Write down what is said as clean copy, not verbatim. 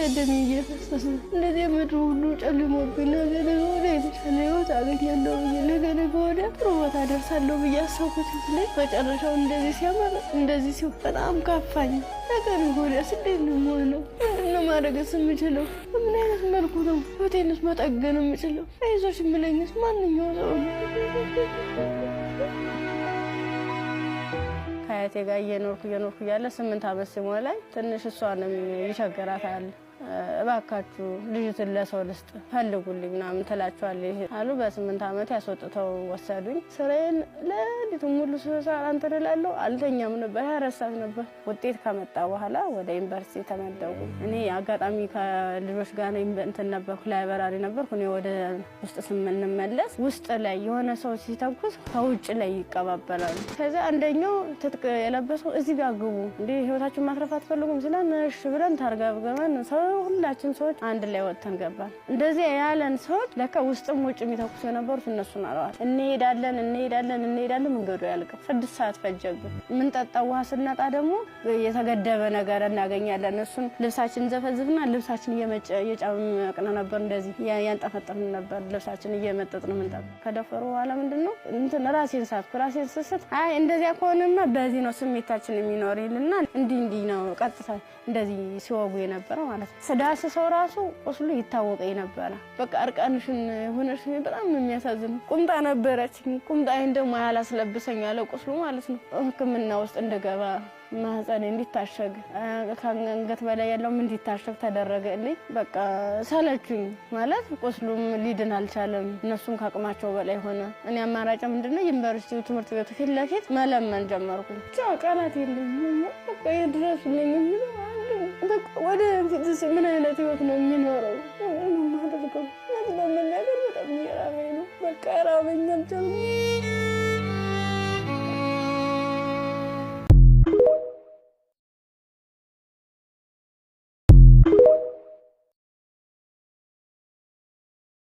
ደም እየፈሰሰ እንደዚህ ምድሩ ሁሉ ጨልሞብኝ ነገ ወደ የተሻለ ህይወት አገኛለሁ ብዬ ነገ ወደ ጥሩ ቦታ ደርሳለሁ ብዬ አሰብኩት ላይ መጨረሻው እንደዚህ ሲያመር እንደዚህ ሲሆን በጣም ካፋኝ። ነገ ወዲያስ እንዴት ነው የምሆነው? ምንድን ነው ማድረግስ የምችለው? በምን አይነት መልኩ ነው ህይወቴንስ መጠገን የምችለው? አይዞሽ የምለኝስ ማንኛው ሰው ነው? ከአያቴ ጋር እየኖርኩ እያለ 8 ዓመት ሲሞላኝ ትንሽ እሷንም ይቸግራታል። እባካችሁ ልጅትን ለሰው ልስጥ ፈልጉልኝ ምናምን ትላቸዋለች አሉ። በ8 ዓመት ያስወጥተው ወሰዱኝ። ስራዬን ለሊቱ ሙሉ ስሰራ እንትን እላለሁ። አልተኛም ነበር፣ ያረሳት ነበር። ውጤት ከመጣ በኋላ ወደ ዩኒቨርሲቲ ተመደቡ። እኔ አጋጣሚ ከልጆች ጋር እንትን ነበርኩ፣ ላይብረሪ ነበርኩ። እኔ ወደ ውስጥ ስንመለስ ውስጥ ላይ የሆነ ሰው ሲተኩስ ከውጭ ላይ ይቀባበላሉ። ከዛ አንደኛው ትጥቅ የለበሰው እዚህ ጋር ግቡ እንዴ ህይወታችሁን ማትረፍ አትፈልጉም ሲላን እሺ ብለን ታርጋብገማን ሰው ሁላችን ሰዎች አንድ ላይ ወጥተን ገባን። እንደዚህ ያለን ሰዎች ለካ ውስጥም ውጭ የሚተኩሱ የነበሩት እነሱ ናቸው። እንሄዳለን መንገዱ ያልቀ 6 ሰዓት ፈጀብን። ምን ጠጣው ውሃ ስናጣ ደግሞ የተገደበ ነገር እናገኛለን። እሱን ልብሳችን ዘፈዝፍና ልብሳችን እየጨመቅን ነበር፣ እንደዚህ ያንጠፈጠፍን ነበር። ልብሳችን እየመጠጥን ምንጠብ ከደፈሩ በኋላ ምንድነው እንትን ራሴን ስስት አይ እንደዚያ ከሆነማ በዚህ ነው ስሜታችን የሚኖር ይልና እንዲህ ነው ቀጥታ እንደዚህ ሲወጉ የነበረው ማለት ነው። ስዳስሰው ራሱ ቁስሉ ይታወቀኝ ነበር። በቃ እርቃንሽን ሆነሽ በጣም የሚያሳዝን ቁምጣ ነበረች። ቁምጣዬን ደግሞ ያላስለብሰኝ ያለ ቁስሉ ማለት ነው። ሕክምና ውስጥ እንደገባ ማህፀኔ እንዲታሸግ ከአንገት በላይ ያለው እንዲታሸግ ተደረገልኝ። በቃ ሰለችኝ ማለት ቁስሉም ሊድን አልቻለም። እነሱም ካቅማቸው በላይ ሆነ። እኔ አማራጭ ምንድነው ዩኒቨርሲቲ ትምህርት ቤቱ ፊት ለፊት መለመን ጀመርኩ። ቃላት የለኝም። በቃ ይድረሱልኝ በቃ ወደ ፊትስ ምን አይነት ህይወት ነው የሚኖረው? ምንም ማድረግ ነው። ለምን ነገር በጣም እየራበኝ ነው። በቃ ራበኛል።